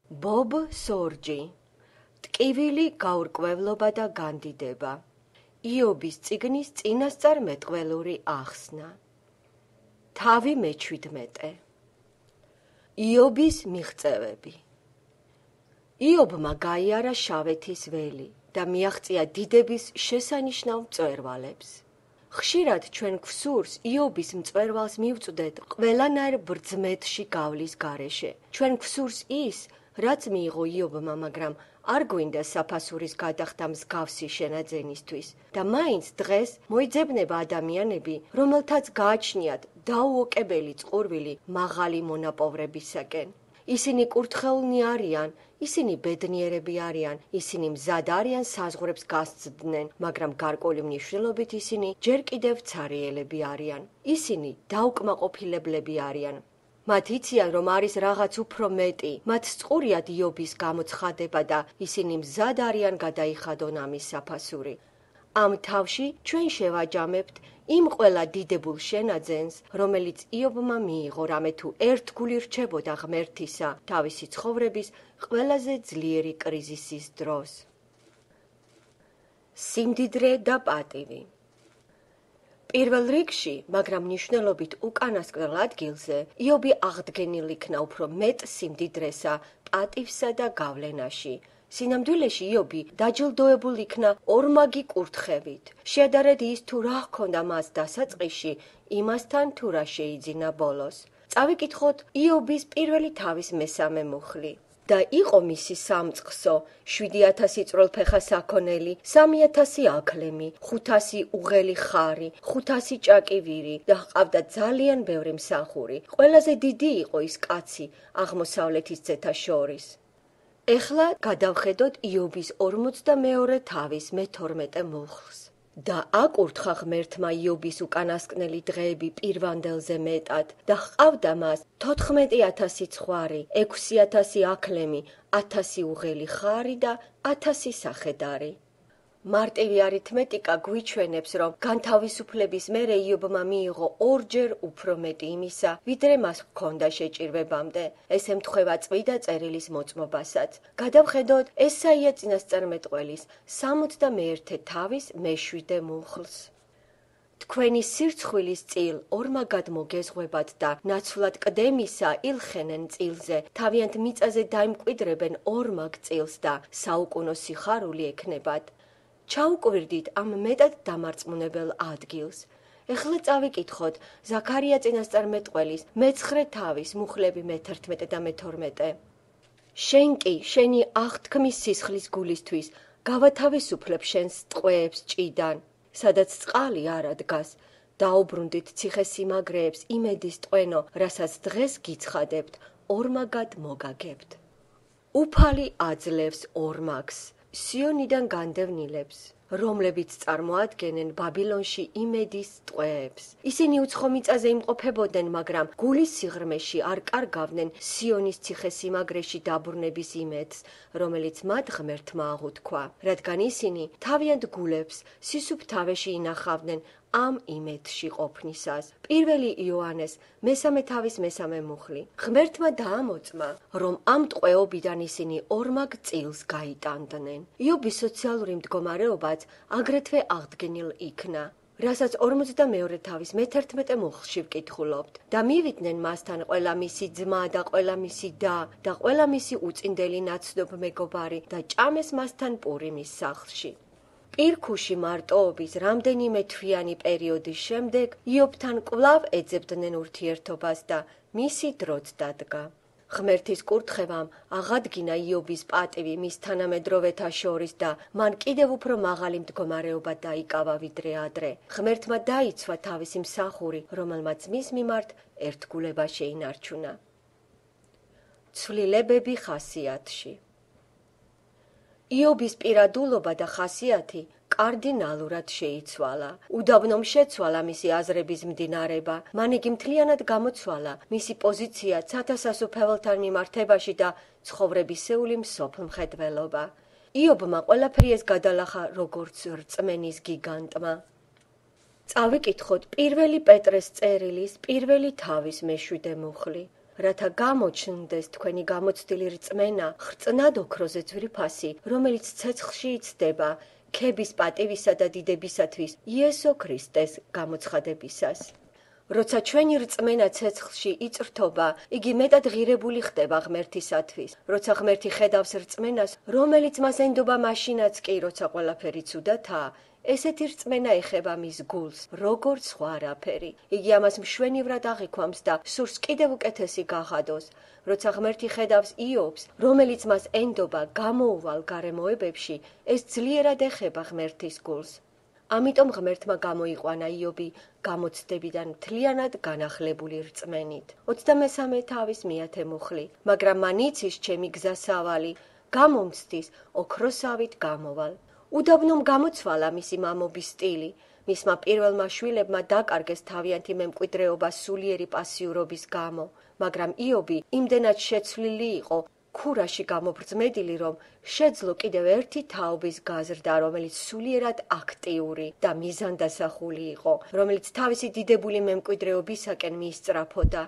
ბობ სორჯი, ტკივილი გაურკვევლობა და განდიდება. იობის წიგნის წინასწარმეტყველური ახსნა. თავი მე-17. იობის მიღწევები. იობმა გაიარა შავეთის ველი და მიაღწია დიდების შესანიშნავ მწვერვალებს. ხშირად ჩვენ გვსურს იობის მწვერვალს მივწვდეთ ყველანაირ ბრძმეთში გავლის გარეშე. ჩვენ გვსურს ის, რაც მიიღო იობმა, მაგრამ არ გვინდა საფასურის გადახდა მსგავსი შენაძენისთვის და მაინც დღეს მოიძებნება ადამიანები, რომელთაც გააჩნიათ დაუოკებელი წყურვილი მაღალი მონაპოვრებისაკენ. ისინი კურთხეულნი არიან, ისინი ბედნიერები არიან, ისინი მზად არიან საზღვრებს გასცდნენ, მაგრამ გარკვეული მნიშვნელობით ისინი ჯერ კიდევ ცარიელები არიან. ისინი დაუკმაყოფილებლები არიან. მათ იციან, რომ არის რაღაც უფრო მეტი, მათ სწურიათ იობის გამოცხადება და ისინი მზად არიან გადაიხადონ ამის საფასური. ამ თავში ჩვენ შევაჯამებთ იმ ყველა დიდებულ შენაძენს, რომელიც იობმა მიიღო, რამე თუ ერთგული რჩებოდა ღმერთისა თავისი ცხოვრების ყველაზე ძლიერი კრიზისის დროს. სიმდიდრე და პატივი. პირველ რიგში, მაგრამ მნიშვნელობით უკანასკნელ ადგილზე, იობი აღდგენილ იქნა უფრო მეტ სიმდიდრესა, პატივსა და გავლენაში. სინამდვილეში იობი დაჯილდოებულ იქნა ორმაგი კურთხევით. შეადარეთ ის თუ რა ჰქონდა მას დასაწყისში, იმასთან თუ რა შეიძინა ბოლოს. წავიკითხოთ იობის პირველი თავის მესამე მუხლი. და იყო მისი სამწყსო, 7,000 წვრილფეხა საქონელი, 3,000 აქლემი, 500 უღელი ხარი, 500 ჭაკი ვირი და ჰყავდა ძალიან ბევრი მსახური. ყველაზე დიდი იყო ის კაცი აღმოსავლეთის ძეთა შორის. ეხლა გადავხედოთ იობის 42 თავის მე-12 მუხლს. და აკურთხა ღმერთმა იობის უკანასკნელი დღეები პირვანდელზე მეტად და ჰყავდა მას 14,000 ცხვარი, 6,000 აქლემი, 1000 უღელი ხარი და 1000 სახედარი. მარტივი არითმეტიკა გვიჩვენებს, რომ განთავისუფლების მერე იობმა მიიღო ორჯერ უფრო მეტი იმისა, ვიდრე მას ჰქონდა შეჭირვებამდე. ეს ემთხვევა წმიდა წერილის მოწმობასაც. გადავხედოთ ესაია წინასწარმეტყველის 61 თავის მე-7 მუხლს. თქვენი სირცხვილის წილ ორმაგად მოგეზღვებათ და ნაცვლად კდემისა ილხენენ წილზე, თავიანთ მიწაზე დაიმკვიდრებენ ორმაგ წილს და საუკუნო სიხარული ექნებათ. ჩაუკვირდით ამ მეტად დამარწმუნებელ ადგილს. ეხლა წავიკითხოთ ზაქარია წინასწარმეტყველის მე-9 თავის მუხლები მე-11 და მე-12. შენ კი შენი აღთქმის სისხლის გულისთვის გავათავისუფლებ შენს ტყვეებს ჭიდან, სადაც წყალი არ ადგას. დაუბრუნდით ციხესიმაგრეებს იმედის ტყვენო, რასაც დღეს გიცხადებთ, ორმაგად მოგაგებთ. უფალი აძლევს ორმაგს, სიონიდან განდევნილებს, რომლებიც წარმოადგენენ ბაბილონში იმედის ტყვეებს. ისინი უცხო მიწაზე იმყოფებოდნენ, მაგრამ გულის სიღრმეში არ კარგავდნენ სიონის ციხესიმაგრეში დაბრუნების იმედს, რომელიც მათ ღმერთმა აღუთქვა, რადგან ისინი თავიანთ გულებს სისუფთავეში ინახავდნენ ამ იმედში ყოფნისას. პირველი იოანეს მე-3 თავის მე-3 მუხლი. ღმერთმა დაამოწმა, რომ ამ ტყვეობიდან ისინი ორმაგ წილს გაიტანდნენ. იობის სოციალური მდგომარეობაც აგრეთვე აღდგენილ იქნა, რასაც 42 თავის მე-11 მუხლში ვკითხულობთ და მივიდნენ მასთან ყველა მისი ძმა და ყველა მისი და და ყველა მისი უწინდელი ნაცნობ მეგობარი და ჭამეს მასთან პურიმის სახლში. პირქუში მარტოობის რამდენიმე თვიანი პერიოდის შემდეგ იობთან კვლავ ეძებდნენ ურთიერთობას და მისი დროც დადგა. ღმერთის კურთხევამ აღადგინა იობის პატივი მის თანამედროვეთა შორის და მან კიდევ უფრო მაღალი მდგომარეობა დაიკავა ვიდრე ადრე. ღმერთმა დაიცვა თავისი მსახური, რომელმაც მის მიმართ ერთგულება შეინარჩუნა. ცვლილებები ხასიათში. იობის პირადულობა და ხასიათი კარდინალურად შეიცვალა. უდაბნომ შეცვალა მისი აზრების მდინარება, მან იგი მთლიანად გამოცვალა მისი პოზიცია ცათასასუფეველთან მიმართებაში და ცხოვრებისეული მსოფლმხედველობა. იობმა ყველაფერი ეს გადალახა როგორც რწმენის გიგანტმა. წავიკითხოთ პირველი პეტრეს წერილის პირველი თავის მე-7 მუხლი. რათა გამოჩნდეს თქვენი გამოცდილი რწმენა ხრწნად ოქროზე ძვირფასი, რომელიც ცეცხლში იცდება ქების პატივისა და დიდებისათვის იესო ქრისტეს გამოცხადებისას. როცა ჩვენი რწმენა ცეცხლში იწრთობა, იგი მეტად ღირებული ხდება ღმერთისათვის. როცა ღმერთი ხედავს რწმენას, რომელიც მას ენდობა მაშინაც კი, როცა ყველაფერი ცუდათაა, ესეთი რწმენა ეხება მის გულს, როგორც სხვა არაფერი. იგი ამას მშვენივრად აღიქვამს და სურს კიდევ უკეთესი გახადოს. როცა ღმერთი ხედავს იობს, რომელიც მას ენდობა გამოუვალ გარემოებებში, ეს ძლიერად ეხება ღმერთის გულს. ამიტომ ღმერთმა გამოიყვანა იობი გამოცდებიდან მთლიანად განახლებული რწმენით. 23 თავის 1 მუხლი. მაგრამ მან იცის ჩემი გზასავალი, გამომცდის ოქროსავით გამოვალ. უდაბნომ გამოცვალა მისი მამობის სტილი. მისმა პირველმა შვილებმა დაკარგეს თავიანთი მემკვიდრეობა სულიერი პასიურობის გამო, მაგრამ იობი იმდენად შეცვლილი იყო, ქურაში გამობრძმედილი, რომ შეძლო კიდევ ერთი თაობის გაზრდა, რომელიც სულიერად აქტიური და მიზანდასახული იყო, რომელიც თავისი დიდებული მემკვიდრეობისაკენ მიისწრაფოდა.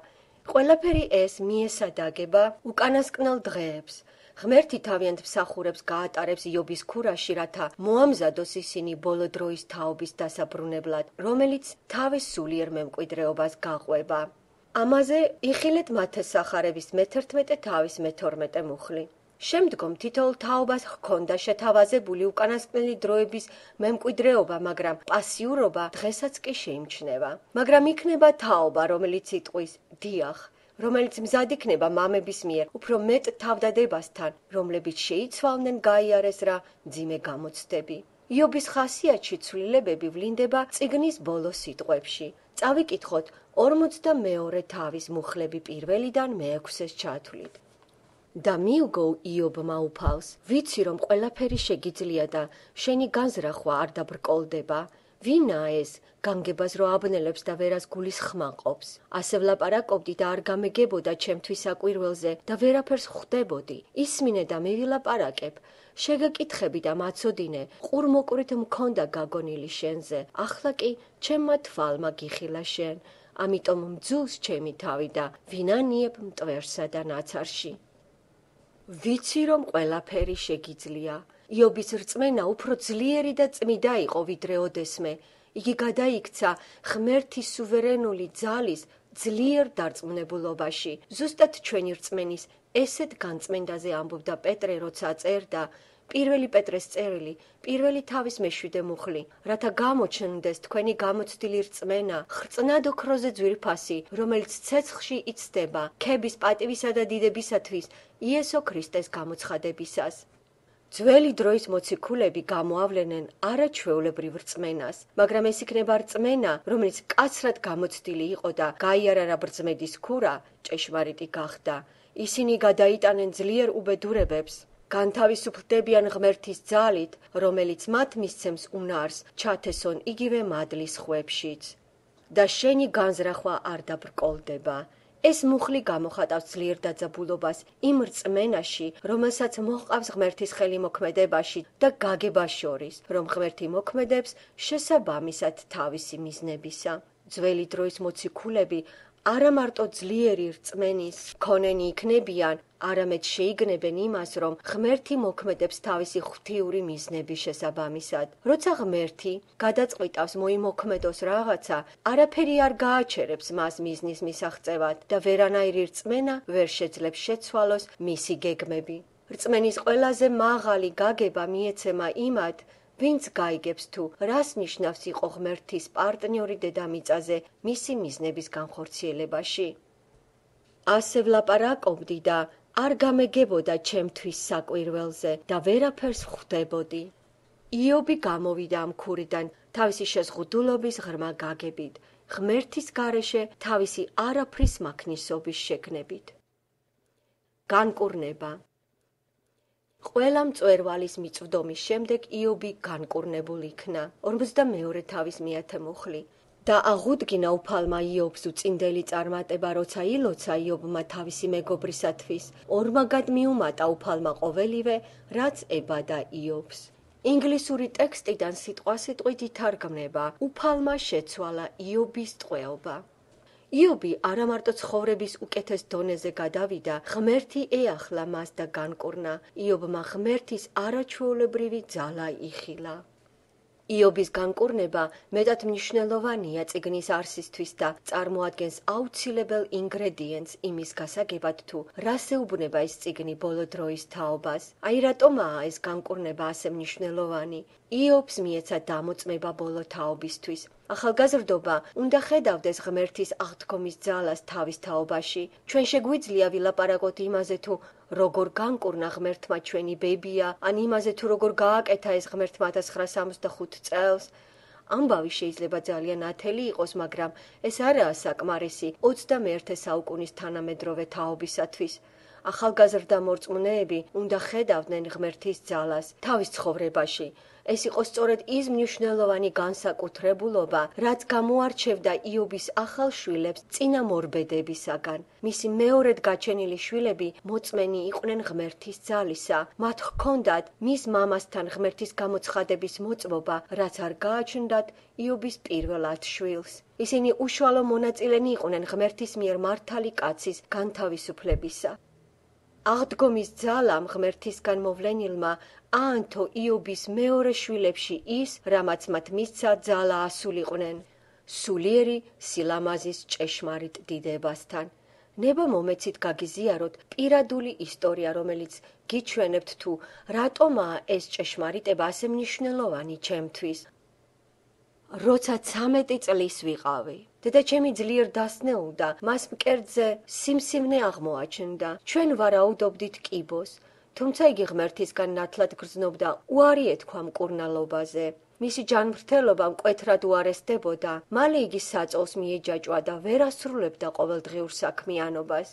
ყველაფერი ეს მიესადაგება უკანასკნელ დღეებს. ღმერთი თავიანთ მსახურებს გაატარებს იობის ქურაში, რათა მოამზადოს ისინი ბოლო დროის თაობის დასაბრუნებლად, რომელიც თავის სულიერ მემკვიდრეობას გაყვება. ამაზე იხილეთ მათესახარების 11 თავის 12 მუხლი. შემდგომ თითოეულ თაობას ჰქონდა შეთავაზებული უკანასკნელი დროების მემკვიდრეობა, მაგრამ პასიურობა დღესაც კი შეიმჩნევა. მაგრამ იქნება თაობა, რომელიც იტყვის დიახ, რომელიც მზად იქნება მამების მიერ უფრო მეტ თავდადებასთან, რომლებიც შეიცვალნენ გაიარეს რა მძიმე გამოცდები. იობის ხასიათში ცვლილებები ვლინდება წიგნის ბოლო სიტყვებში. წავიკითხოთ 42 თავის მუხლები 1-დან 6-ს ჩათვლით. და მიუგო იობმა უფალს, ვიცი რომ ყველაფერი შეგიძლია და შენი განზრახვა არ დაბრკოლდება. ვინაა ეს, განგებას რო აბნელებს და ვერას გულის ხმაყოფს. ასე ვლაპარაკობდი და არ გამეგებოდა ჩემთვის საკვირველზე და ვერაფერს ხვდებოდი. ისმინე და მივილაპარაკებ. შეგაკითხები და მაცოდინე, ყურმოყვრით მქონდა გაგონილი შენზე. ახლა კი ჩემმა თვალმა გიხილა შენ. ამიტომ მძულს ჩემი თავი და ვინანიებ მტვერსა და ნაცარში. ვიცი რომ ყველაფერი შეგიძლია. იობის რწმენა უფრო ძლიერი და წმიდა იყო ვიდრე ოდესმე. იგი გადაიქცა ღმერთის სუვერენული ძალის ძლიერ დარწმუნებულობაში. ზუსტად ჩვენი რწმენის ესეთ განწმენდაზე ამბობდა პეტრე, როცა წერდა პირველი პეტრეს წერილი, პირველი თავის 7 მუხლი, რათა გამოჩნდეს თქვენი გამოცდილი რწმენა, ხრწნად ოქროზე ძვირფასი, რომელიც ცეცხლში იცდება ქების პატივისა და დიდებისათვის იესო ქრისტეს გამოცხადებისას. ძველი დროის მოციქულები გამოავლენენ არაჩვეულებრივ რწმენას, მაგრამ ეს იქნება რწმენა, რომელიც კაცრად გამოცდილი იყო და გაიარა რა ბრძმედის ქურა, ჭეშმარიტი გახდა. ისინი გადაიტანენ ძლიერ უბედურებებს, განთავისუფლდებიან ღმერთის ძალით, რომელიც მათ მისცემს უნარს, ჩათესონ იგივე მადლის ხვებშიც. და შენი განზრახვა არ დაბრკოლდება. ეს მუხლი გამოხატავს ძლიერ დაძაბულობას იმ რწმენაში, რომელსაც მოჰყავს ღმერთის ხელი მოქმედებაში და გაგებას შორის, რომ ღმერთი მოქმედებს შესაბამისად თავისი მიზნებისა. ძველი დროის მოციქულები არა მარტო ძლიერი რწმენის მქონენი იქნებიან, არამედ შეიგნებენ იმას, რომ ღმერთი მოქმედებს თავისი ღვთიური მიზნების შესაბამისად. როცა ღმერთი გადაწყვიტავს მოიმოქმედოს რაღაცა, არაფერი არ გააჩერებს მას მიზნის მისაღწევად და ვერანაირი რწმენა ვერ შეძლებს შეცვალოს მისი გეგმები. რწმენის ყველაზე მაღალი გაგება მიეცემა იმად, ვინც გაიგებს თუ რას ნიშნავს იყო ღმერთის პარტნიორი დედამიწაზე მისი მიზნების განხორციელებაში. ასე ვლაპარაკობდი და არ გამეგებოდა ჩემთვის საკვირველზე და ვერაფერს ხვდებოდი. იობი გამოვიდა ამ ქურიდან თავისი შეზღუდულობის ღრმა გაგებით, ღმერთის გარეშე თავისი არაფრის მაქნისობის შეგნებით. განკურნება. ყველა მწვერვალის მიწვდომის შემდეგ იობი განკურნებულ იქნა. 42 თავის 1 მუხლი. და აღუდგინა უფალმა იობს უწინდელი წარმატება, როცა ილოცა იობმა თავისი მეგობრისათვის. ორმაგად მიუმატა უფალმა ყოველივე, რაც ებადა იობს. ინგლისური ტექსტიდან სიტყვასიტყვით ითარგმნება უფალმა შეცვალა იობის ტყვეობა. იობი არა მარტო ცხოვრების უკეთეს დონეზე გადავიდა, ღმერთი ეახლა მას და განკურნა. იობმა ღმერთის არაჩვეულებრივი ძალა იხილა. იობის განკურნება მეტად მნიშვნელოვანია წიგნის არსისთვის და წარმოადგენს აუცილებელ ინგრედიენტს იმის გასაგებად, თუ რას ეუბნება ეს წიგნი ბოლო დროის თაობას. აი რატომაა ეს განკურნება ასე მნიშვნელოვანი? იობს მიეცა დამოწმება ბოლო თაობისთვის. ახალგაზრდობა უნდა ხედავდეს ღმერთის აღთქმის ძალას თავის თაობაში. ჩვენ შეგვიძლია ვილაპარაკოთ იმაზე, თუ როგორ განკურნა ღმერთმა ჩვენი ბებია, ან იმაზე, თუ როგორ გააკეთა ეს ღმერთმა 1965 წელს. ამბავი შეიძლება ძალიან ათელი იყოს, მაგრამ ეს არაა საკმარისი 21 საუკუნის თანამედროვე თაობისათვის. ახალგაზრდა მორწმუნეები უნდა ხედავდნენ ღმერთის ძალას თავის ცხოვრებაში. ეს იყო სწორედ ის მნიშვნელოვანი განსაკუთრებულობა, რაც გამოარჩევდა იობის ახალ შვილებს წინამორბედებისაგან. მისი მეორედ გაჩენილი შვილები მოწმენი იყვნენ ღმერთის ძალისა. მათ ჰქონდათ მის მამასთან ღმერთის გამოცხადების მოწმობა, რაც არ გააჩნდათ იობის პირველ 10 შვილს. ისინი უშუალო მონაწილენი იყვნენ ღმერთის მიერ მართალი კაცის განთავისუფლებისა. აღდგომის ძალამ ღმერთისგან მოვლენილმა აანთო იობის მეორე შვილებში ის, რამაც მათ მისცა ძალა ასულიყვნენ, სულიერი სილამაზის ჭეშმარიტ დიდებასთან. ნება მომეცით გაგიზიაროთ პირადული ისტორია, რომელიც გიჩვენებთ თუ რატომაა ეს ჭეშმარიტება ასე მნიშვნელოვანი ჩემთვის. როცა 13 წლის ვიყავი, დედაჩემი ძლიერ დასნეულდა, მას მკერდზე სიმსივნე აღმოაჩნდა. ჩვენ ვარაუდობდით კიბოს, თუმცა იგი ღმერთისგან ნათლად გრძნობდა, უარი ეთქვა მკურნალობაზე. მისი ჯანმრთელობა მკვეთრად უარესდებოდა. მალე იგი საწოლს მიეჯაჭვა და ვერ ასრულებდა ყოველდღიურ საქმიანობას.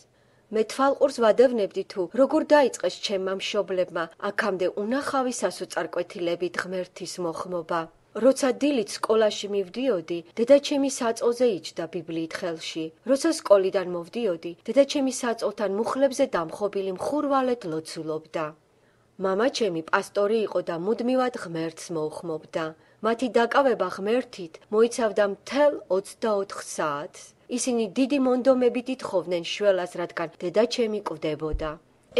მე თვალყურს ვადევნებდი თუ როგორ დაიწყეს ჩემმა მშობლებმა აქამდე უნახავი სასოწარკვეთილებით ღმერთის მოხმობა. როცა დილით სკოლაში მივდიოდი, დედაჩემი საწოლზე იჯდა ბიბლიით ხელში. როცა სკოლიდან მოვდიოდი, დედაჩემი საწოლთან მუხლებზე დამხობილი მხურვალედ ლოცულობდა. მამაჩემი პასტორი იყო და მუდმივად ღმერთს მოუხმობდა. მათი დაკავება ღმერთით მოიცავდა მთელ 24 საათს. ისინი დიდი მონდომებით ითხოვდნენ შველას, რადგან დედაჩემი კვდებოდა.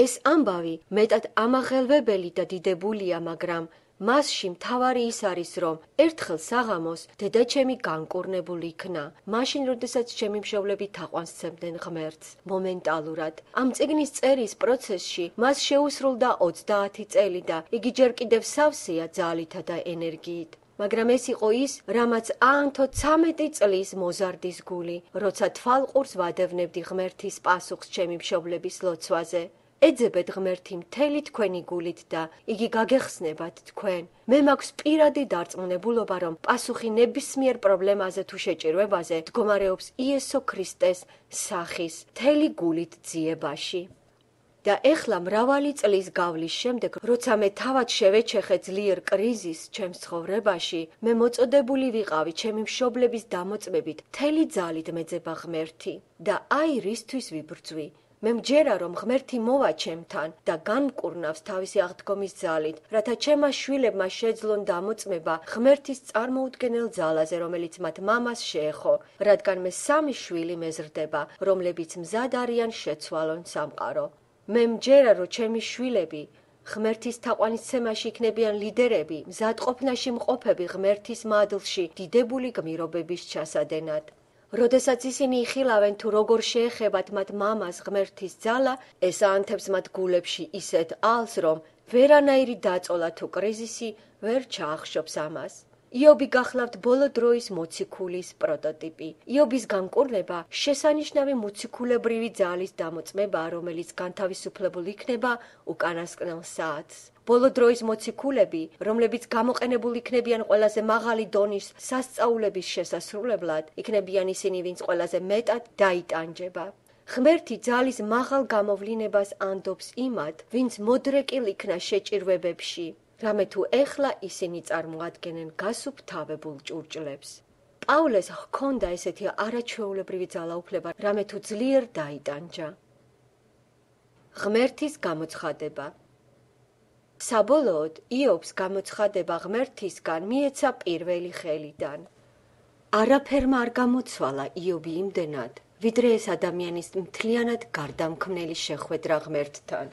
ეს ამბავი მეტად ამაღელვებელი და დიდებულია, მაგრამ მასში მთავარი ის არის, რომ ერთხელ საღამოს დედაჩემი განკურნებული იქნა, მაშინ როდესაც ჩემი მშობლები თაყვანს სცემდნენ ღმერთს, მომენტალურად. ამ წიგნის წერის პროცესში მას შეუსრულდა 30 წელი და იგი ჯერ კიდევ სავსეა ძალითა და ენერგიით. მაგრამ ეს იყო ის, რამაც აანთო 13 წლის მოზარდის გული, როცა თვალყურს ვადევნებდი ღმერთის პასუხს ჩემი მშობლების ლოცვაზე. ეძებეთ ღმერთი მთელი თქვენი გულით და იგი გაგეხსნებათ თქვენ. მე მაქვს პირადი დარწმუნებულობა, რომ პასუხი ნებისმიერ პრობლემაზე თუ შეჭირვებაზე მდგომარეობს იესო ქრისტეს სახის მთელი გულით ძიებაში. და ეხლა მრავალი წლის გავლის შემდეგ, როცა მე თავად შევეჩეხე ძლიერ კრიზისს ჩემს ცხოვრებაში, მე მოწოდებული ვიყავი ჩემი მშობლების დამოწმებით მთელი ძალით მეძება ღმერთი. და აი რისთვის ვიბრძვი. მე მჯერა, რომ ღმერთი მოვა ჩემთან და განმკურნავს თავისი აღდგომის ძალით, რათა ჩემმა შვილებმა შეძლონ დამოწმება ღმერთის წარმოუდგენელ ძალაზე, რომელიც მათ მამას შეეხო, რადგან მე 3 შვილი მეზრდება, რომლებიც მზად არიან შეცვალონ სამყარო. მე მჯერა, რომ ჩემი შვილები ღმერთის თაყვანისცემაში იქნებიან ლიდერები, მზადყოფნაში მყოფები ღმერთის მადლში დიდებული გმირობების ჩასადენად. როდესაც ისინი იხილავენ თუ როგორ შეეხებათ მათ მამას ღმერთის ძალა, ეს აანთებს მათ გულებში ისეთ ალს, რომ ვერანაირი დაწოლა თუ კრიზისი ვერ ჩაახშობს ამას. იობი გახლავთ ბოლო დროის მოციქულის პროტოტიპი. იობის განკურნება შესანიშნავი მოციქულებრივი ძალის დამოწმებაა, რომელიც განთავისუფლებულ იქნება უკანასკნელ საათს. ბოლო დროის მოციქულები, რომლებიც გამოყენებულ იქნებიან ყველაზე მაღალი დონის სასწაულების შესასრულებლად, იქნებიან ისინი, ვინც ყველაზე მეტად დაიტანჯება. ღმერთი ძალის მაღალ გამოვლინებას ანდობს იმათ, ვინც მოდრეკილ იქნა შეჭირვებებში, რამე თუ ეხლა ისინი წარმოადგენენ გასუფთავებულ ჭურჭლებს. პავლეს ჰქონდა ესეთი არაჩვეულებრივი ძალაუფლება, რამე თუ ძლიერ დაიტანჯა. ღმერთის გამოცხადება. საბოლოოდ იობს გამოცხადება ღმერთისგან მიეცა პირველი ხელიდან. არაფერმა არ გამოცვალა იობი იმდენად, ვიდრე ეს ადამიანის მთლიანად გარდამქმნელი შეხვედრა ღმერთთან.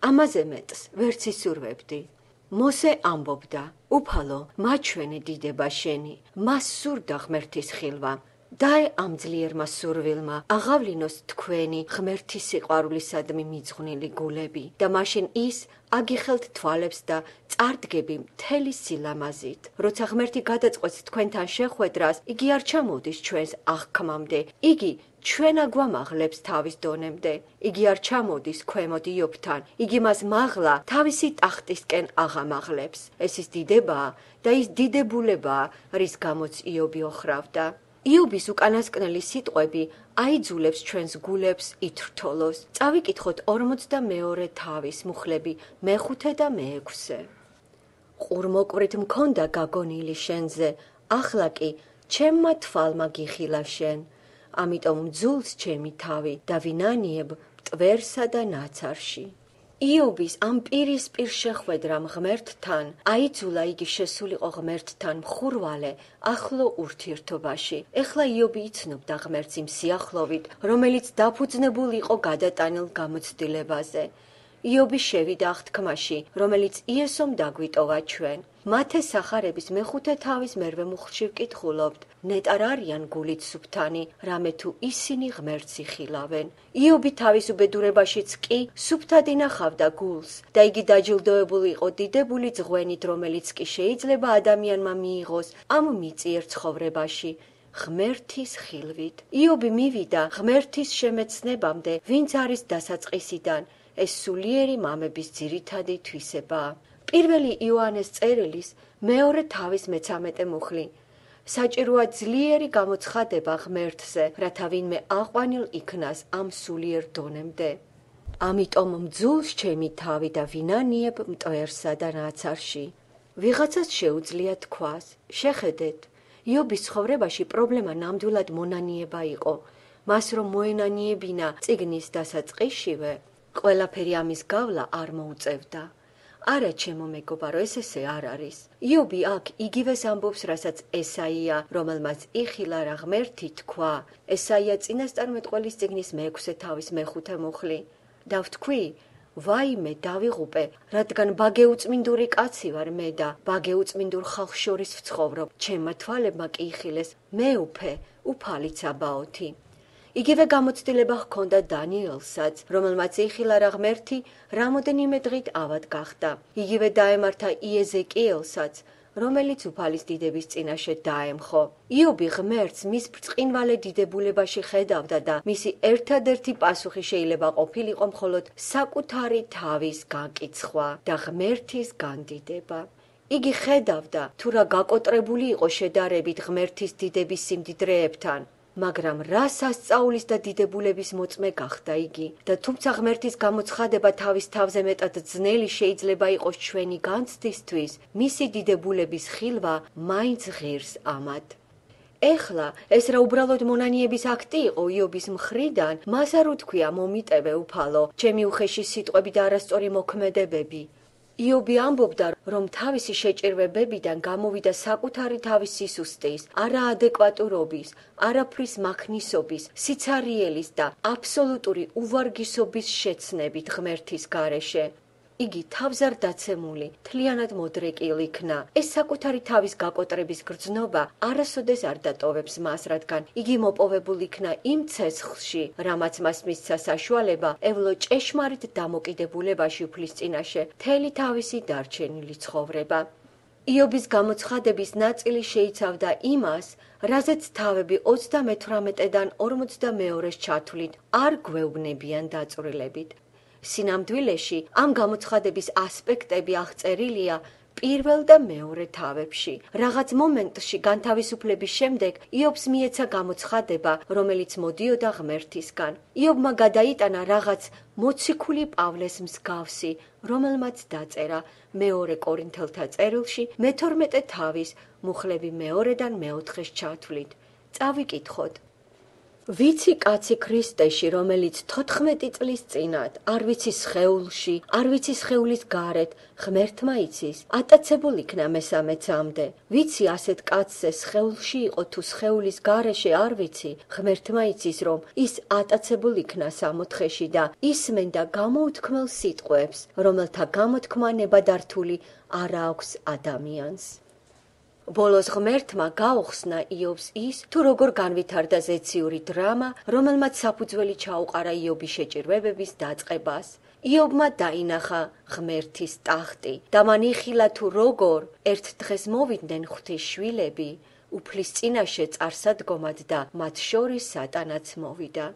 ამაზე მეტს ვერც ისურვებდი. მოსე ამბობდა: უფალო, მაჩვენე დიდება შენი, მას სურდა ღმერთის ხილვა. დაე ამ ძლიერმა სურვილმა აღავლინოს თქვენი ღმერთის სიყვარულისადმი მიძღვნილი გულები და მაშინ ის აგიხელთ თვალებს და წარდგები მთელი სილამაზით. როცა ღმერთი გადაწყვეტს თქვენთან შეხვედრას, იგი არ ჩამოვდის ჩვენს აღქმამდე, იგი ჩვენ აგვამაღლებს თავის დონემდე. იგი არ ჩამოვდის ქვემოთ იობთან, იგი მას მაღლა თავისი ტახტისკენ აღამაღლებს. ეს ის დიდებაა და ის დიდებულებაა, რის გამოც იობი ოხრავდა. იობის უკანასკნელი სიტყვები აიძულებს ჩვენს გულებს ითრთოლოს. წავიკითხოთ 42 თავის მუხლები მე-5 და მე-6. ყურმოკვრით მქონდა გაგონილი შენზე, ახლა კი ჩემმა თვალმა გიხილა შენ. ამიტომ მძულს ჩემი თავი და ვინანიებ მტვერსა და ნაცარში. იობის ამ პირისპირ შეხვედრამ ღმერთთან აიძულა იგი შესულიყო ღმერთთან მხურვალე ახლო ურთიერთობაში. ეხლა იობი იცნობდა ღმერთს იმ სიახლოვით, რომელიც დაფუძნებულ იყო გადატანილ გამოცდილებაზე. იობი შევიდა აღთქმაში, რომელიც იესომ დაგვიტოვა ჩვენ. მათე სახარების მე-5 თავის მერვე მუხლში ვკითხულობთ: ნეტარ არიან გულით სუფთანი, რამე თუ ისინი ღმერთს იხილავენ. იობი თავის უბედურებაშიც კი სუფთად ინახავდა გულს და იგი დაჯილდოებული იყო დიდებული ძღვენით, რომელიც კი შეიძლება ადამიანმა მიიღოს ამ მიწიერ ცხოვრებაში, ღმერთის ხილვით. იობი მივიდა ღმერთის შემეცნებამდე, ვინც არის დასაწყისიდან. ეს სულიერი მამების ძირითადი თვისებაა. პირველი იოანეს წერილის მეორე თავის მე-13 მუხლი. საჭიროა ძლიერი გამოცხადება ღმერთზე, რათა ვინმე აყვანილ იქნას ამ სულიერ დონემდე. ამიტომ მძულს ჩემი თავი და ვინანიებ მტვერსა და ნაცარში. ვიღაცას შეუძლია თქვას: შეხედეთ, იობის ცხოვრებაში პრობლემა ნამდვილად მონანიება იყო. მას რომ მოენანიებინა წიგნის დასაწყისშივე, ყველაფერი ამის გავლა არ მოუწევდა. არა, ჩემო მეგობარო, ესე არ არის. იობი აქ იგივეს ამბობს, რასაც ესაია, რომელმაც იხილა რა ღმერთი თქვა. ესაია წინასწარმეტყველის წიგნის მე-6 თავის მე-5 მუხლი. და ვთქვი: ვაიმე, დავიღუპე, რადგან ბაგეუწმინდური კაცი ვარ მე და ბაგეუწმინდურ ხალხს შორის ვცხოვრობ. ჩემმა თვალებმა კი იხილეს მეუფე, უფალი ცაბაოთი. იგივე გამოცდილება ჰქონდა დანიელსაც, რომელმაც იხილა რა ღმერთი რამოდენიმე დღით ავად გახდა. იგივე დაემართა იეზეკიელსაც, რომელიც უფალის დიდების წინაშე დაემხო. იობი ღმერთს მის ბრწყინვალე დიდებულებაში ხედავდა და მისი ერთადერთი პასუხი შეიძლება ყოფილიყო მხოლოდ საკუთარი თავის განკიცხვა და ღმერთის განდიდება. იგი ხედავდა თუ რა გაკოტრებული იყო შედარებით ღმერთის დიდების სიმდიდრეებთან. მაგრამ რას ასწაულის და დიდებულების მოწმე გახდა იგი და თუმცა ღმერთის გამოცხადება თავის თავზე მეტად ძნელი შეიძლება იყოს ჩვენი განცდისთვის, მისი დიდებულების ხილვა მაინც ღირს ამად. ეხლა ეს რა უბრალოდ მონანიების აქტი იყო იობის მხრიდან, მას არ უთქვია მომიტევე უფალო, ჩემი უხეში სიტყვები და არასწორი მოქმედებები. იობი ამბობდა, რომ თავისი შეჭირვებებიდან გამოვიდა საკუთარი თავის სისუსტის, არაადეკვატურობის, არაფრის მაქნისობის, სიცარიელის და აბსოლუტური უვარგისობის შეცნებით ღმერთის გარეშე. იგი თავზარდაცემული, მთლიანად მოდრეკილ იქნა. ეს საკუთარი თავის გაკოტრების გრძნობა არასოდეს არ დატოვებს მას, რადგან იგი მოპოვებულ იქნა იმ ცეცხლში, რამაც მას მისცა საშუალება ევლო ჭეშმარიტ დამოკიდებულებაში უფლის წინაშე მთელი თავისი დარჩენილი ცხოვრება. იობის გამოცხადების ნაწილი შეიცავდა იმას, რაზეც თავები 38-დან 42-ს ჩათვლით არ გვეუბნებიან დაწვრილებით. სინამდვილეში ამ გამოცხადების ასპექტები აღწერილია პირველ და მეორე თავებში. რაღაც მომენტში განთავისუფლების შემდეგ იობს მიეცა გამოცხადება, რომელიც მოდიოდა ღმერთისგან. იობმა გადაიტანა რაღაც მოციქული პავლეს მსგავსი, რომელმაც დაწერა მეორე კორინთელთა წერილში მე-12 თავის მუხლები 2-დან მე-4-ს ჩათვლით. წავიკითხოთ. ვიცი კაცი ქრისტეში, რომელიც 14 წლის წინათ, არ ვიცი სხეულში, არ ვიცი სხეულის გარეთ, ღმერთმა იცის, ატაცებულ იქნა მესამე წამდე. ვიცი ასეთ კაცზე სხეულში იყო თუ სხეულის გარეშე არ ვიცი, ღმერთმა იცის, რომ ის ატაცებულ იქნა 64-ში და ისმენდა გამოუთქმელ სიტყვებს, რომელთა გამოთქმა ნებადართული არ აქვს ადამიანს. ბოლოს ღმერთმა გაუხსნა იობს ის, თუ როგორ განვითარდა ზეციური დრამა, რომელმაც საფუძველი ჩაუყარა იობის შეჭირვებების დაწყებას. იობმა დაინახა ღმერთის ტახტი და მან იხილა თუ როგორ ერთ დღეს მოვიდნენ ღვთის შვილები, უფლის წინაშე წარსადგომად და მათ შორის სატანაც მოვიდა.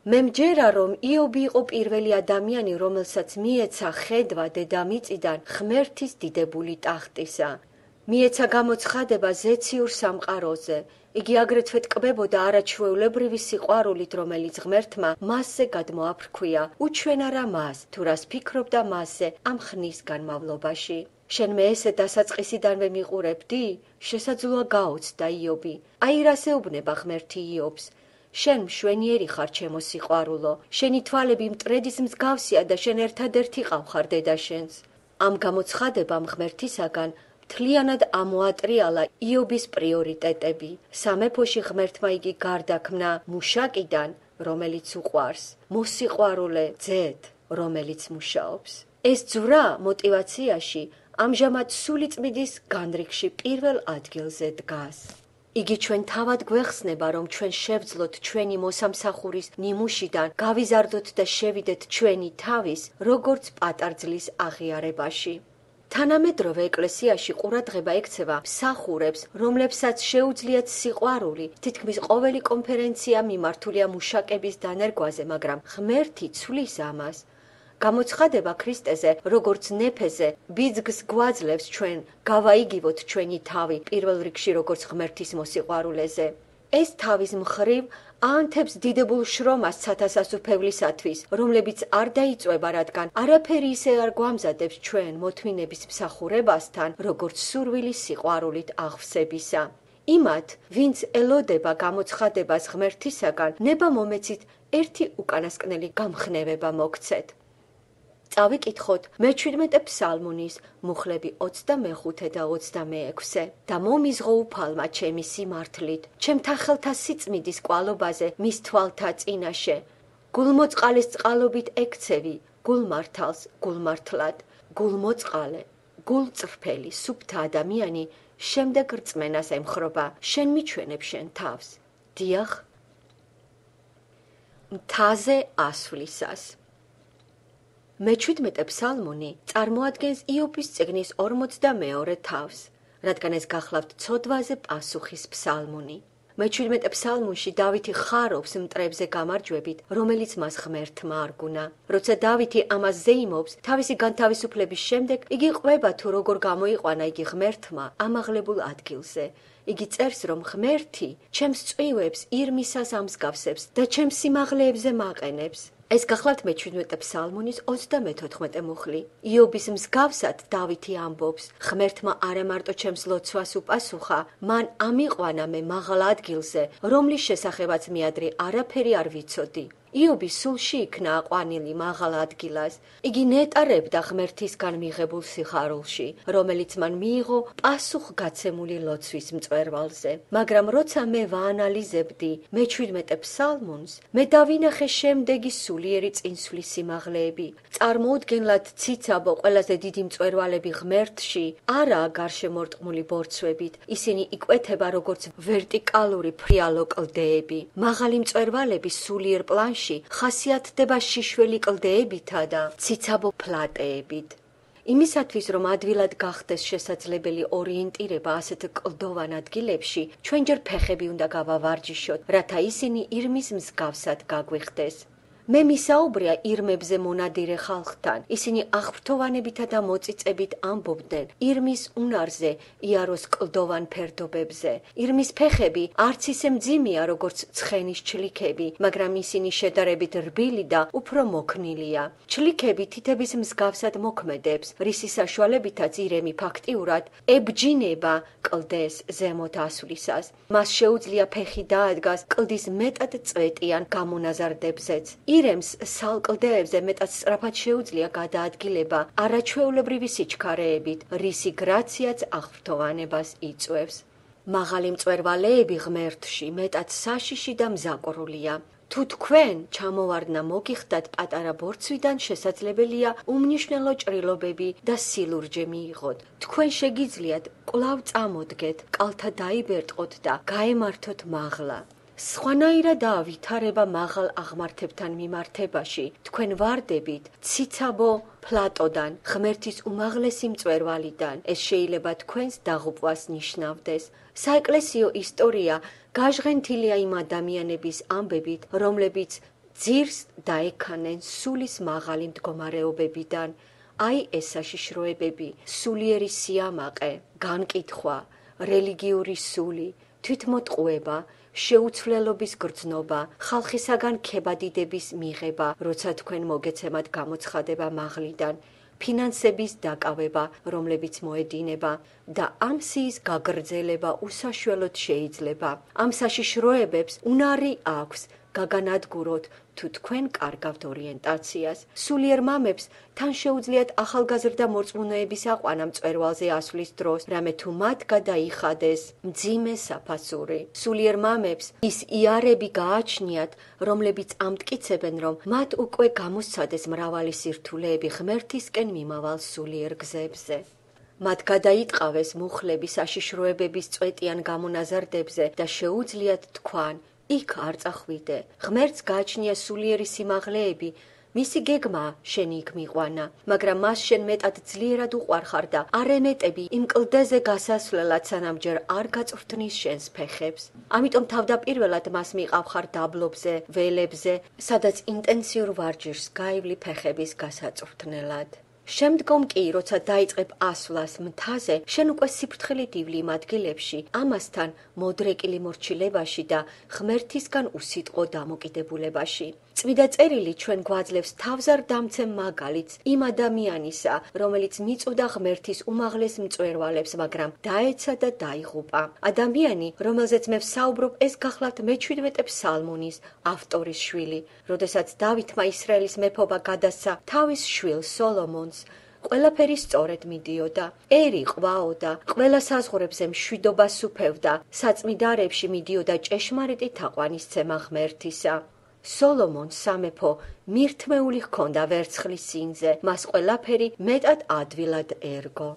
მე მჯერა, რომ იობი იყო პირველი ადამიანი, რომელსაც მიეცა ხედვა დედამიწიდან ღმერთის დიდებული ტახტისა. მიეცა გამოცხადება ზეციურ სამყაროზე. იგი აგრეთვე ტკბებოდა არაჩვეულებრივი სიყვარულით, რომელიც ღმერთმა მასზე გადმოაფრქვია, უჩვენ არა მას, თუ რას ფიქრობდა მასზე ამ ხნის განმავლობაში. შენ მე ესე დასაწყისიდანვე მიყურებდი? შესაძლოა გაოცდა იობი. აი რას ეუბნება ღმერთი იობს. შენ მშვენიერი ხარ ჩემო სიყვარულო, შენი თვალები მტრედის მსგავსია და შენ ერთადერთი ყავხარ დედაშენს. ამ გამოცხადებამ ღმერთისაგან მთლიანად ამოატრიალა იობის პრიორიტეტები. სამეფოში ღმერთმა იგი გარდაქმნა მუშაკიდან, რომელიც უყვარს, მოსიყვარულე ძედ, რომელიც მუშაობს. ეს ძვრა მოტივაციაში ამჟამად სულიწმიდის განრიგში პირველ ადგილზე დგას. იგი ჩვენ თავად გვეხსნება, რომ ჩვენ შევძლოთ ჩვენი მოსამსახურის ნიმუშიდან, გავიზარდოთ და შევიდეთ ჩვენი თავის, როგორც პატარძლის აღიარებაში. თანამედროვე ეკლესიაში ყურადღება ექცევა მსახურებს, რომლებსაც შეუძლიათ სიყვარული. თითქმის ყოველი კონფერენცია მიმართულია მუშაკების დანერგვაზე, მაგრამ ღმერთი ცვლის ამას. გამოცხადება ქრისტეზე, როგორც ნეფეზე, ბიძგს გვაძლევს ჩვენ გავაიგივოთ ჩვენი თავი, პირველ რიგში როგორც ღმერთის მოსიყვარულეზე. ეს თავის მხრივ აანთებს დიდებულ შრომას ცათასასუფევლისათვის, რომლებიც არ დაიწვება, რადგან არაფერი ისე არ გვამზადებს ჩვენ მოთმინების მსახურებასთან, როგორც სურვილის სიყვარულით აღვსებისა. იმათ, ვინც ელოდება გამოცხადებას ღმერთისაგან, ნება მომეცით ერთი უკანასკნელი გამხნევება მოგცეთ. წავიკითხოთ მე-17 ფსალმუნის მუხლები 25 და 26 და მომიზღო უფალმა ჩემი სიმართლით, ჩემთა ხელთა სიწმიდის კვალობაზე მის თვალთა წინაშე. გულმოწყალეს წყალობით ექცევი, გულმართალს გულმართლად, გულმოწყალე, გულწრფელი, სუფთა ადამიანი შემდეგ რწმენას ემხრობა, შენ მიჩვენებ შენ თავს. დიახ, მთაზე ასვლისას. მე-17 ფსალმუნი წარმოადგენს იობის წიგნის 42 თავს, რადგან ეს გახლავთ ცოდვაზე პასუხის ფსალმუნი. მე-17 ფსალმუნში დავითი ხარობს მტრებზე გამარჯვებით, რომელიც მას ღმერთმა არგუნა. როცა დავითი ამას ზეიმობს, თავისი განთავისუფლების შემდეგ იგი ყვება თუ როგორ გამოიყვანა იგი ღმერთმა ამაღლებულ ადგილზე. იგი წერს, რომ ღმერთი ჩემს წვივებს ირმისას ამსგავსებს და ჩემს სიმაღლეებზე მაყენებს. ეს გახლავთ მე-17 ფსალმუნის 34 მუხლი. იობის მსგავსად დავითი ამბობს, ღმერთმა არა მარტო ჩემს ლოცვას უპასუხა, მან ამიყვანა მე მაღალ ადგილზე, რომლის შესახებაც მე ადრე არაფერი არ ვიცოდი. იობი სულში იქნა აყვანილი მაღალ ადგილას. იგი ნეტარებდა ღმერთისგან მიღებულ სიხარულში, რომელიც მან მიიღო პასუხგაცემული ლოცვის მწვერვალზე. მაგრამ როცა მე ვაანალიზებდი მე-17 ფსალმუნს, მე დავინახე შემდეგი სულიერი წინსვლის სიმაღლეები. წარმოუდგენლად ციცაბო ყველაზე დიდი მწვერვალები ღმერთში არაა გარშემორტყმული ბორცვებით, ისინი იკვეთება როგორც ვერტიკალური ფრიალო კლდეები. მაღალი მწვერვალები სულიერ პლანში ხასიათდება შიშველი კლდეებითა და ციცაბო ფლატეებით. იმისათვის, რომ ადვილად გახდეს შესაძლებელი ორიენტირება ასეთ კლდოვან ადგილებში, ჩვენ ჯერ ფეხები უნდა გავავარჯიშოთ, რათა ისინი ირმის მსგავსად გაგვიხდეს. მე მისაუბრია ირმებზე მონადირე ხალხთან. ისინი აღფრთოვანებითა და მოწიწებით ამბობდნენ ირმის უნარზე, იაროს კლდოვან ფერდობებზე. ირმის ფეხები არც ისე მძიმეა, როგორც ცხენის ჩლიქები, მაგრამ ისინი შედარებით რბილი და უფრო მოქნილია. ჩლიქები თითების მსგავსად მოქმედებს, რისი საშუალებითაც ირემი ფაქტიურად ებჯინება კლდეს ზემოთ ასვლისას. მას შეუძლია ფეხი დაადგას კლდის მეტად წვეტიან გამონაზარდებზეც. ირემს სალკლდეებზე მეტად სწრაფად შეუძლია გადაადგილება არაჩვეულებრივი სიჩქარეებით, რისი გრაციაც აღფრთოვანებას იწვევს. მაღალი მწვერვალეები ღმერთში მეტად საშიში და მზაკვრულია. თუ თქვენ ჩამოვარდნა მოგიხდათ პატარა ბორცვიდან, შესაძლებელია უმნიშვნელო ჭრილობები და სილურჯე მიიღოთ. თქვენ შეგიძლიათ კვლავ წამოდგეთ, კალთა დაიბერტყოთ და გაემართოთ მაღლა. სხვანაირადაა ვითარება მაღალ აღმართებთან მიმართებაში. თქვენ ვარდებით ციცაბო პლატოდან, ღმერთის უმაღლესი მწვერვალიდან. ეს შეიძლება თქვენს დაღუპვას ნიშნავდეს. საეკლესიო ისტორია გაჟღენთილია იმ ადამიანების ამბებით, რომლებიც ძირს დაექანენ სულის მაღალი მდგომარეობებიდან. აი ეს საშიშროებები: სულიერი სიამაყე, განკითხვა, რელიგიური სული, თვითმოტყუება, შეუცვლელობის გრძნობა, ხალხისაგან ქებადიდების მიღება, როცა თქვენ მოგეცემათ გამოცხადება მაღლიდან, ფინანსების დაკავება, რომლებიც მოედინება და ამ სიის გაგრძელება უსაშველოდ შეიძლება. ამ საშიშროებებს უნარი აქვს გაგანადგუროთ, თუ თქვენ კარგავთ ორიენტაციას. სულიერ მამებს თან შეუძლიათ ახალგაზრდა მორწმუნეების აყვანა მწვერვალზე ასვლის დროს, რამე თუ მათ გადაიხადეს მძიმე საფასური. სულიერ მამებს ის იარები გააჩნიათ, რომლებიც ამტკიცებენ, რომ მათ უკვე გამოსცადეს მრავალი სირთულეები ღმერთისკენ მიმავალ სულიერ გზებზე. მათ გადაიტყავეს მუხლები საშიშროებების წვეტიან გამონაზარდებზე და შეუძლიათ თქვან იქ არ წახვიდე. ღმერთს გააჩნია სულიერი სიმაღლეები, მისი გეგმა შენი იქ მიყვანა, მაგრამ მას შენ მეტად ძლიერად უყვარხარ და არ ემეტები იმ კლდეზე გასასვლელად, სანამ ჯერ არ გაწვრთნის შენს ფეხებს. ამიტომ თავდაპირველად მას მიყავხარ დაბლობზე, ველებზე, სადაც ინტენსიურ ვარჯიშს გაივლი ფეხების გასაწვრთნელად. შემდგომ კი, როცა დაიწყებ ასვლას მთაზე, შენ უკვე სიფრთხილით ივლი იმ ადგილებში, ამასთან მოდრეკილი მორჩილებაში და ღმერთისგან უსიტყვო დამოკიდებულებაში. წმიდა წერილი ჩვენ გვაძლევს თავზარდამცემ მაგალითს იმ ადამიანისა, რომელიც მიწვდა ღმერთის უმაღლეს მწვერვალებს, მაგრამ დაეცა და დაიღუპა. ადამიანი, რომელზეც მე ვსაუბრობ, ეს გახლავთ მე-17 ფსალმუნის ავტორის შვილი. როდესაც დავითმა ისრაელის მეფობა გადასცა თავის შვილ სოლომონს, ყველაფერი სწორედ მიდიოდა. ერი ყვაოდა, ყველა საზღვრებზე მშვიდობა სუფევდა, საწმიდარებში მიდიოდა ჭეშმარიტი თაყვანისცემა ღმერთისა. სოლომონს სამეფო მირთმეული ჰქონდა ვერცხლის სინზე, მას ყველაფერი მეტად ადვილად ერგო.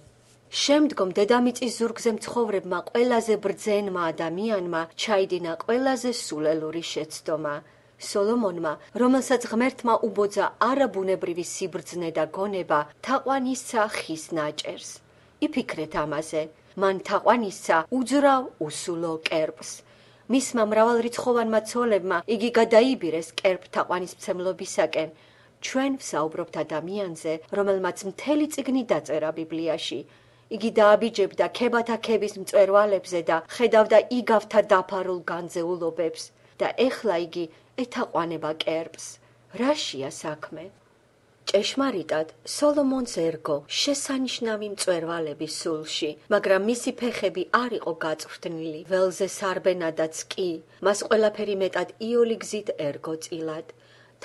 შემდგომ დედამიწის ზურგზე მცხოვრებმა ყველაზე ბრძენმა ადამიანმა ჩაიდინა ყველაზე სულელური შეცდომა. სოლომონმა, რომელსაც ღმერთმა უბოძა არაბუნებრივი სიბრძნე და გონება, თაყვანისცა ხის ნაჭერს. იფიქრეთ ამაზე, მან თაყვანისცა უძრავ უსულო კერპს. მისმა მრავალრიცხოვანმა ცოლებმა იგი გადაიბირეს კერპ-თაყვანისმცემლობისაკენ. ჩვენ ვსაუბრობთ ადამიანზე, რომელმაც მთელი წიგნი დაწერა ბიბლიაში. იგი დააბიჯებდა ქებათა ქების მწვერვალებზე და ხედავდა იგავთა დაფარულ განძეულობებს და ეხლა იგი ეთაყვანება კერპს. რაშია საქმე? ჭეშმარიტად, სოლომონს ერგო შესანიშნავი მწვერვალები სულში, მაგრამ მისი ფეხები არ იყო გაწვრთნილი, ველზე სარბენადაც კი, მას ყველაფერი მეტად იოლი გზით ერგო წილად.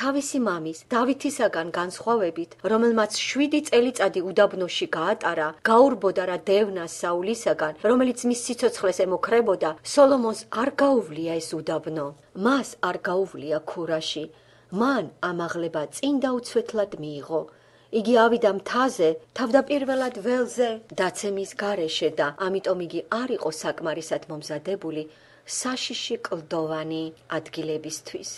თავისი მამის, დავითისაგან განსხვავებით, რომელმაც 7 წელიწადი უდაბნოში გაატარა, გაურბოდა რა დევნას საულისაგან, რომელიც მის სიცოცხლეს ემუქრებოდა, სოლომონს არ გაუვლია ეს უდაბნო. მას არ გაუვლია ქურაში. მან ამაღლება წინ დაუცვეთლად მიიღო. იგი ავიდა მთაზე, თავდაპირველად ველზე დაცემის გარეშე და ამიტომ იგი არ იყო საკმარისად მომზადებული საშიში კლდოვანი ადგილებისთვის.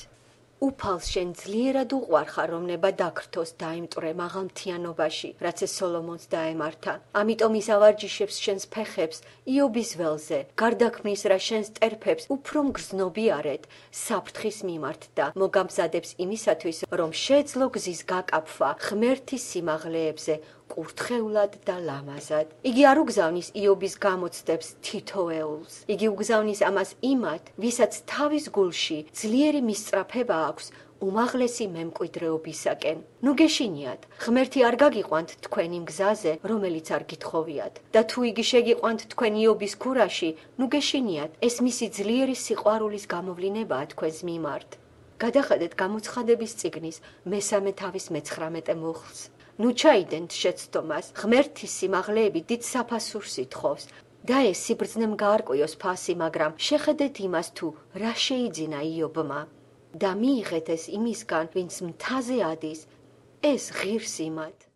უფალს შენ ძლიერად უყვარხარ, რომ ნება დაქრთოს დაიმტვრე მაღალმთიანობაში, რაც ეს სოლომონს დაემართა. ამიტომ ის ავარჯიშებს შენს ფეხებს იობის ველზე, გარდაქმნის რა შენს ტერფებს უფრო მგრძნობი არეთ, საფრთხის მიმართ და მოგამზადებს იმისათვის, რომ შეძლო გზის გაკაფვა ღმერთის სიმაღლეებზე კურთხეულად და ლამაზად. იგი არ უგზავნის იობის გამოცდებს თითოეულს. იგი უგზავნის ამას იმათ, ვისაც თავის გულში ძლიერი მისწრაფება აქვს უმაღლესი მემკვიდრეობისაკენ. ნუ გეშინიათ, ღმერთი არ გაგიყვანთ თქვენ იმ გზაზე, რომელიც არ გითხოვიათ. და თუ იგი შეგიყვანთ თქვენ იობის ქურაში, ნუ გეშინიათ, ეს მისი ძლიერი სიყვარულის გამოვლინებაა თქვენს მიმართ. გადახედეთ გამოცხადების წიგნის მესამე თავის 19 მუხლს. ნუ ჩაიდენთ შეცდომას, ღმერთის სიმაღლეები დიდ საფასურს ითხოვს. და ეს სიბრძნემ გაარკვიოს ფასი, მაგრამ შეხედეთ იმას თუ რა შეიძინა იობმა. და მიიღეთ ეს იმისგან, ვინც მთაზე ადის, ეს ღირს იმათ.